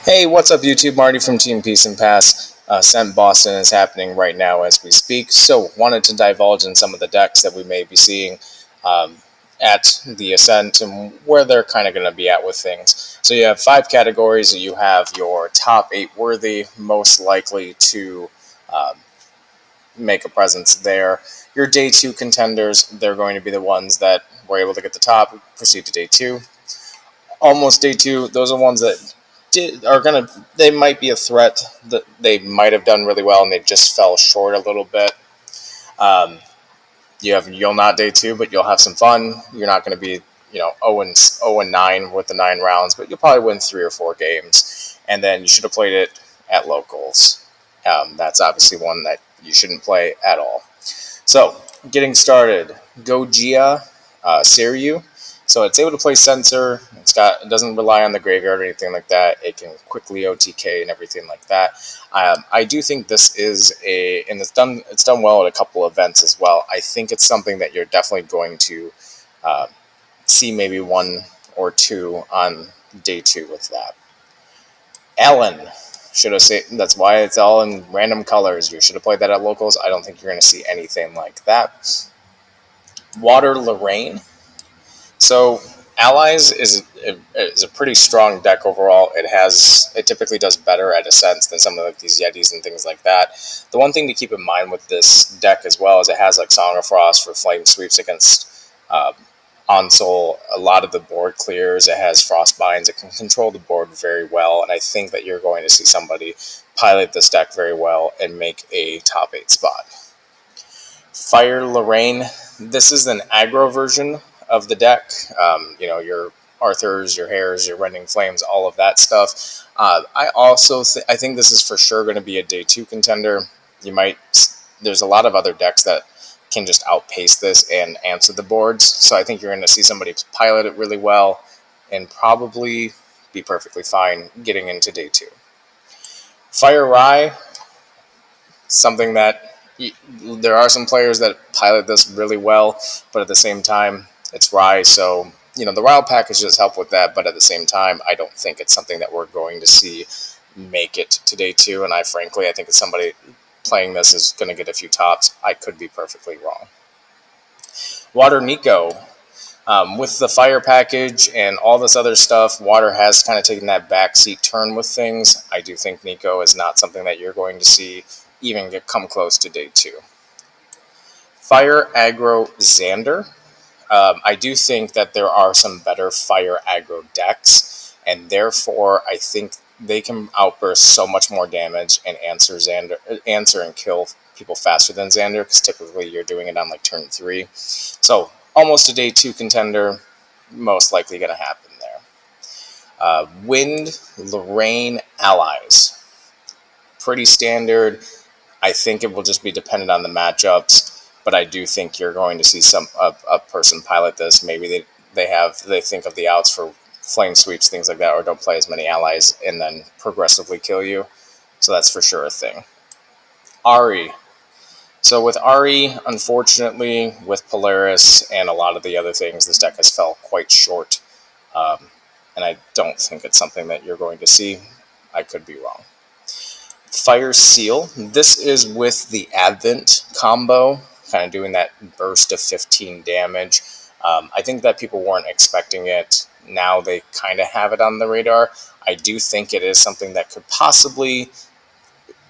Hey, what's up, YouTube? Marty from Team Peace and Pass. Ascent Boston is happening right now as we speak, so wanted to divulge in some of the decks that we may be seeing at the Ascent and where they're kind of going to be at with things. So you have 5 categories. You have your top 8 worthy, most likely to um, make a presence there. Your day 2 contenders, they're going to be the ones that were able to get the top, proceed to day 2. Almost day 2, those are ones that they might be a threat. That they might have done really well and they just fell short a little bit. You'll not day 2, but you'll have some fun. You're not going to be 0-9 with the 9 rounds, but you'll probably win 3 or 4 games. And then you should have played it at locals. That's obviously one that you shouldn't play at all. So getting started, Gojira Siryu. So it's able to play Sensor. It doesn't rely on the graveyard or anything like that. It can quickly OTK and everything like that. I do think this is and it's done well at a couple of events as well. I think it's something that you're definitely going to see maybe 1 or 2 on day 2 with that. Allen. Should have said that's why it's all in random colors. You should have played that at locals. I don't think you're going to see anything like that. Water Lorraine. So Allies is a pretty strong deck overall. It typically does better at Ascent than some of these Yetis and things like that. The one thing to keep in mind with this deck as well is it has like Song of Frost for flame sweeps against Onsol. A lot of the board clears. It has Frostbinds. It can control the board very well, and I think that you're going to see somebody pilot this deck very well and make a top 8 spot. Fire Lorraine. This is an aggro version of the deck. Your Arthurs, your Hares, your Rending Flames, all of that stuff. I think this is for sure going to be a day 2 contender. There's a lot of other decks that can just outpace this and answer the boards. So I think you're going to see somebody pilot it really well and probably be perfectly fine getting into day 2. Fire Rye, something that there are some players that pilot this really well, but at the same time, it's Rye, so the Rye packages help with that, but at the same time, I don't think it's something that we're going to see make it to day 2, and I think it's somebody playing this is going to get a few tops. I could be perfectly wrong. Water Nico. With the fire package and all this other stuff, Water has kind of taken that backseat turn with things. I do think Nico is not something that you're going to see even come close to day 2. Fire Aggro Xander. I do think that there are some better fire aggro decks, and therefore I think they can outburst so much more damage and answer and kill people faster than Xander, because typically you're doing it on like turn 3. So almost a day 2 contender, most likely going to happen there. Wind Lorraine Allies. Pretty standard. I think it will just be dependent on the matchups, but I do think you're going to see a person pilot this. Maybe they think of the outs for flame sweeps, things like that, or don't play as many allies and then progressively kill you. So that's for sure a thing. Ari. So with Ari, unfortunately, with Polaris and a lot of the other things, this deck has fell quite short. And I don't think it's something that you're going to see. I could be wrong. Fire Seal. This is with the Advent combo, kind of doing that burst of 15 damage. I think that people weren't expecting it. Now they kind of have it on the radar. I do think it is something that could possibly,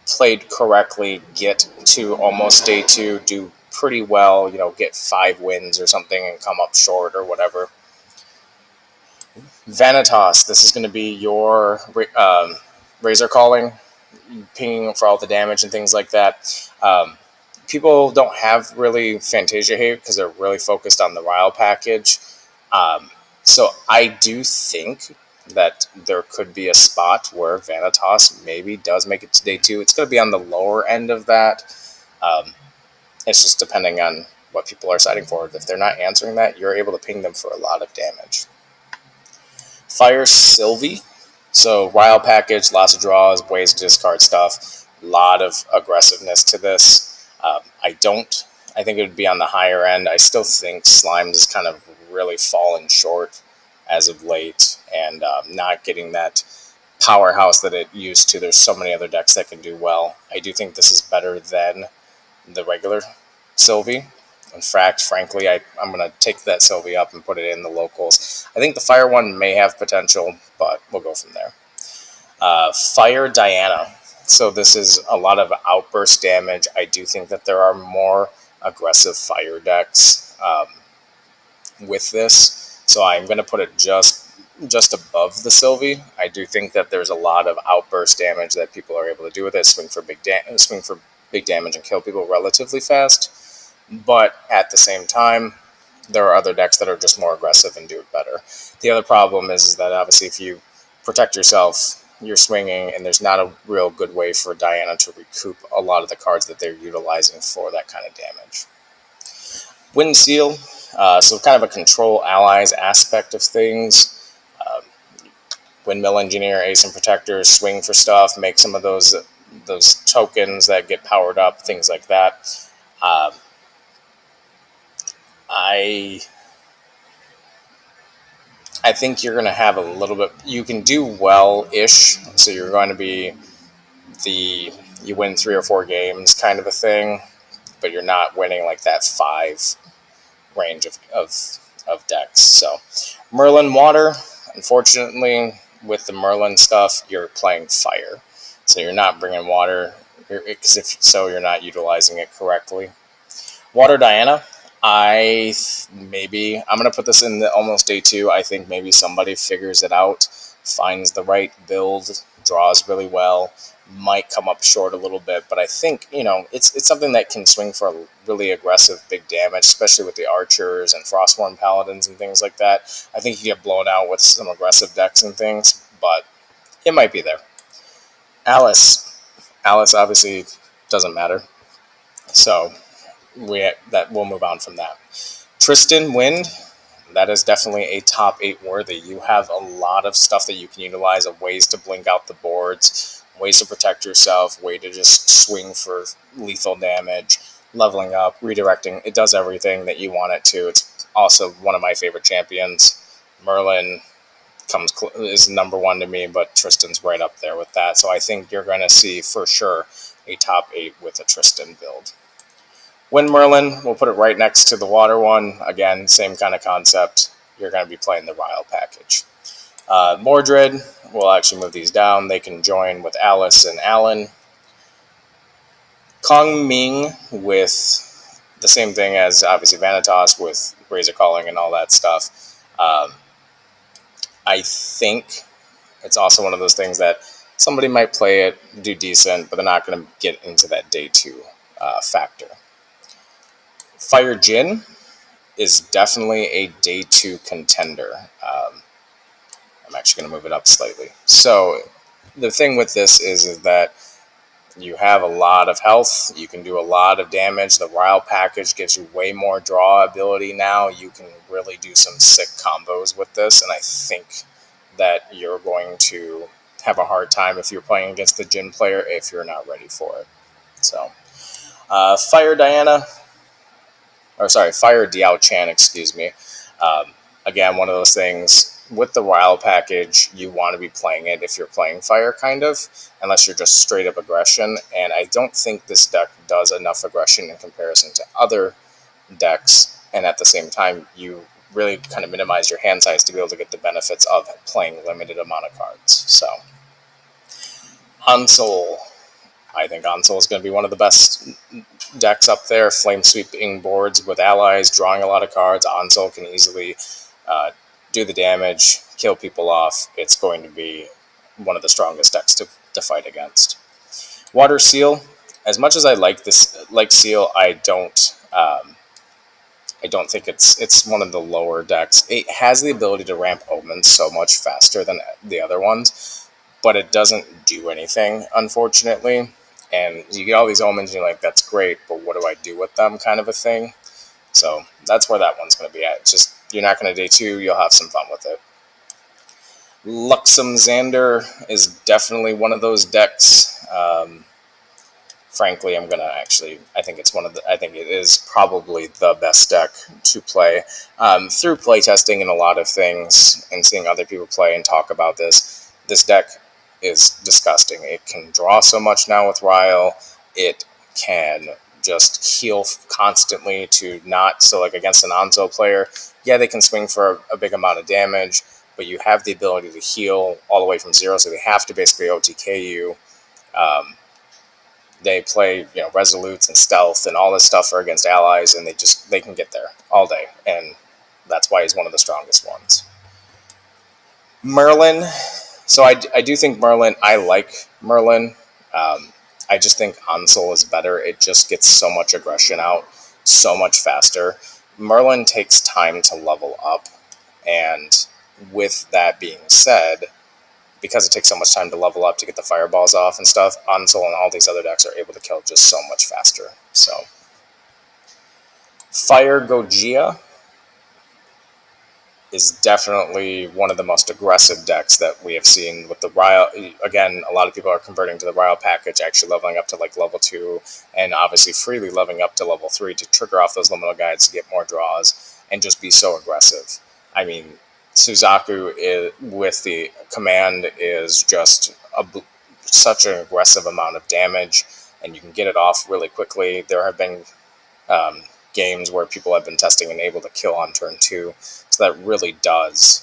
played correctly, get to almost day 2, do pretty well, get 5 wins or something and come up short or whatever. Vanitas. This is going to be your Razor Calling, pinging for all the damage and things like that. People don't have really Fantasia hate because they're really focused on the Ryle package. So I do think that there could be a spot where Vanitas maybe does make it to day 2. It's going to be on the lower end of that. It's just depending on what people are citing for. If they're not answering that, you're able to ping them for a lot of damage. Fire Sylvie. So Ryle package, lots of draws, ways to discard stuff, a lot of aggressiveness to this. I think it would be on the higher end. I still think Slimes is kind of really fallen short as of late and not getting that powerhouse that it used to. There's so many other decks that can do well. I do think this is better than the regular Sylvie. In fact, frankly, I'm going to take that Sylvie up and put it in the locals. I think the fire one may have potential, but we'll go from there. Fire Diana. So this is a lot of outburst damage. I do think that there are more aggressive fire decks with this. So I'm going to put it just above the Sylvie. I do think that there's a lot of outburst damage that people are able to do with it. Swing for big damage and kill people relatively fast. But at the same time, there are other decks that are just more aggressive and do it better. The other problem is that obviously if you protect yourself, you're swinging, and there's not a real good way for Diana to recoup a lot of the cards that they're utilizing for that kind of damage. Wind Seal, so kind of a control allies aspect of things. Windmill Engineer, Ace and Protectors, swing for stuff, make some of those tokens that get powered up, things like that. I think you're going to have a little bit. You can do well-ish, so you're going to be you win 3 or 4 games kind of a thing, but you're not winning like that 5 range of decks. So Merlin Water, unfortunately, with the Merlin stuff, you're playing fire, so you're not bringing water because if so, you're not utilizing it correctly. Water Diana. I'm gonna put this in the almost day 2. I think maybe somebody figures it out, finds the right build, draws really well, might come up short a little bit, but I think it's something that can swing for a really aggressive big damage, especially with the archers and Frostborn paladins and things like that. I think you get blown out with some aggressive decks and things, but it might be there. Alice obviously doesn't matter, so we'll move on from that. Tristan Wind, that is definitely a top 8 worthy. You have a lot of stuff that you can utilize, of ways to blink out the boards, ways to protect yourself, way to just swing for lethal damage, leveling up, redirecting. It does everything that you want it to. It's also one of my favorite champions. Merlin is number 1 to me, but Tristan's right up there with that. So I think you're going to see for sure a top 8 with a Tristan build. Wind Merlin, we'll put it right next to the water one. Again, same kind of concept. You're going to be playing the Ryle package. Mordred, we'll actually move these down. They can join with Alice and Alan. Kong Ming with the same thing as obviously Vanitas with Razor Calling and all that stuff. I think it's also one of those things that somebody might play it, do decent, but they're not going to get into that day 2 factor. Fire Jin is definitely a day 2 contender. I'm actually going to move it up slightly. So the thing with this is that you have a lot of health. You can do a lot of damage. The Ryle package gives you way more draw ability now. You can really do some sick combos with this, and I think that you're going to have a hard time if you're playing against the Jin player if you're not ready for it. So Fire Diao Chan, excuse me. Again, one of those things with the Ryle package, you want to be playing it if you're playing fire, kind of, unless you're just straight up aggression. And I don't think this deck does enough aggression in comparison to other decks. And at the same time, you really kind of minimize your hand size to be able to get the benefits of playing limited amount of cards. So, Hansel. I think Hansel is going to be one of the best decks up there. Flame sweeping boards with allies, drawing a lot of cards. Hansel can easily do the damage, kill people off. It's going to be one of the strongest decks to fight against. Water Seal. As much as I like Seal, I don't think it's one of the lower decks. It has the ability to ramp omens so much faster than the other ones, but it doesn't do anything, unfortunately. And you get all these omens, and you're like, that's great, but what do I do with them, kind of a thing. So that's where that one's going to be at. It's just, you're not going to day 2, you'll have some fun with it. Luxem Xander is definitely one of those decks. Frankly, I think it is probably the best deck to play. Through playtesting and a lot of things, and seeing other people play and talk about this deck is disgusting. It can draw so much now with Ryle. It can just heal constantly to not, so like against an Onzo player, yeah, they can swing for a big amount of damage, but you have the ability to heal all the way from zero, so they have to basically OTK you. Um, they play, resolutes and stealth and all this stuff are against allies, and they can get there all day, and that's why he's one of the strongest ones. Merlin. So I do think Merlin. I like Merlin. I just think Ansel is better. It just gets so much aggression out so much faster. Merlin takes time to level up, and with that being said, because it takes so much time to level up to get the fireballs off and stuff, Ansel and all these other decks are able to kill just so much faster. So, Fire Gojira is definitely one of the most aggressive decks that we have seen with the Ryle. Again, a lot of people are converting to the Ryle package, actually leveling up to like level 2, and obviously freely leveling up to level 3 to trigger off those liminal guides to get more draws and just be so aggressive. I mean, Suzaku with the command is just such an aggressive amount of damage, and you can get it off really quickly. There have been um, games where people have been testing and able to kill on turn 2. So that really does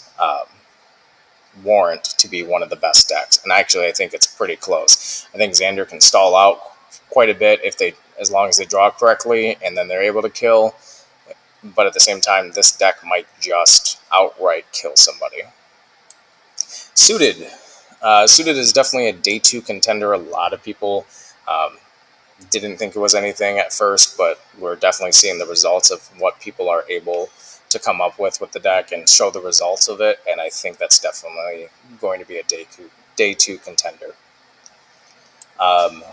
warrant to be one of the best decks. And actually, I think it's pretty close. I think Xander can stall out quite a bit as long as they draw correctly, and then they're able to kill. But at the same time, this deck might just outright kill somebody. Suited. Suited is definitely a day 2 contender. A lot of people didn't think it was anything at first, but we're definitely seeing the results of what people are able to come up with the deck and show the results of it, and I think that's definitely going to be a day two contender.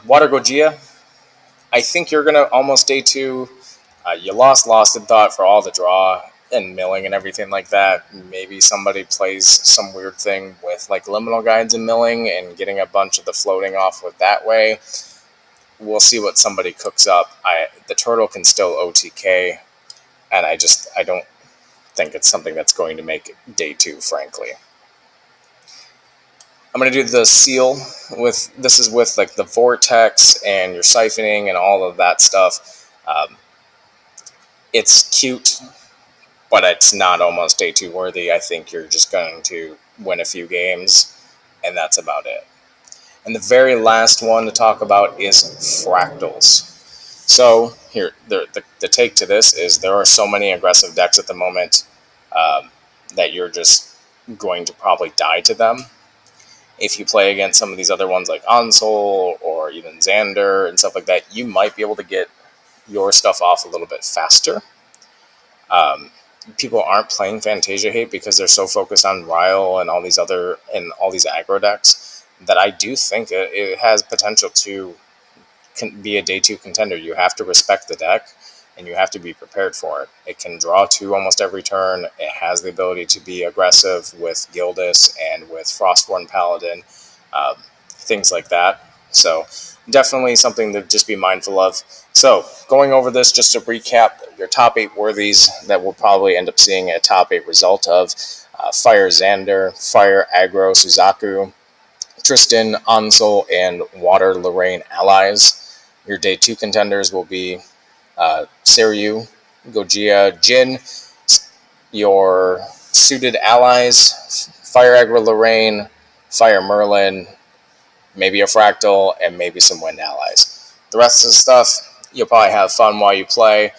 Water Gojira, I think you're going to almost day 2. You lost in thought for all the draw and milling and everything like that. Maybe somebody plays some weird thing with like liminal guides and milling and getting a bunch of the floating off with that way. We'll see what somebody cooks up. The turtle can still OTK, and I don't think it's something that's going to make day 2, frankly. I'm going to do the seal this is with like the vortex and your siphoning and all of that stuff. It's cute, but it's not almost day 2 worthy. I think you're just going to win a few games, and that's about it. And the very last one to talk about is fractals. So here, the take to this is there are so many aggressive decks at the moment that you're just going to probably die to them. If you play against some of these other ones like Ansel or even Xander and stuff like that, you might be able to get your stuff off a little bit faster. People aren't playing Fantasia Hate because they're so focused on Ryle and all these aggro decks that I do think it has potential to be a day 2 contender. You have to respect the deck, and you have to be prepared for it. It can draw 2 almost every turn. It has the ability to be aggressive with Gildas and with Frostborn Paladin, things like that. So definitely something to just be mindful of. So going over this, just to recap, your top 8 worthies that we'll probably end up seeing a top 8 result of: Fire Xander, Fire Aggro Suzaku, Tristan, Ansel, and Water Lorraine allies. Your day 2 contenders will be Seryu, Gojira, Jin. Your suited allies: Fire Aggro Lorraine, Fire Merlin, maybe a Fractal, and maybe some Wind allies. The rest of the stuff, you'll probably have fun while you play.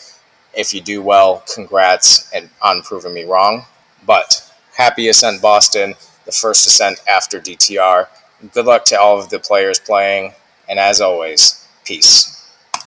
If you do well, congrats on proving me wrong. But happy Ascent Boston, the first Ascent after DTR. Good luck to all of the players playing, and as always, peace.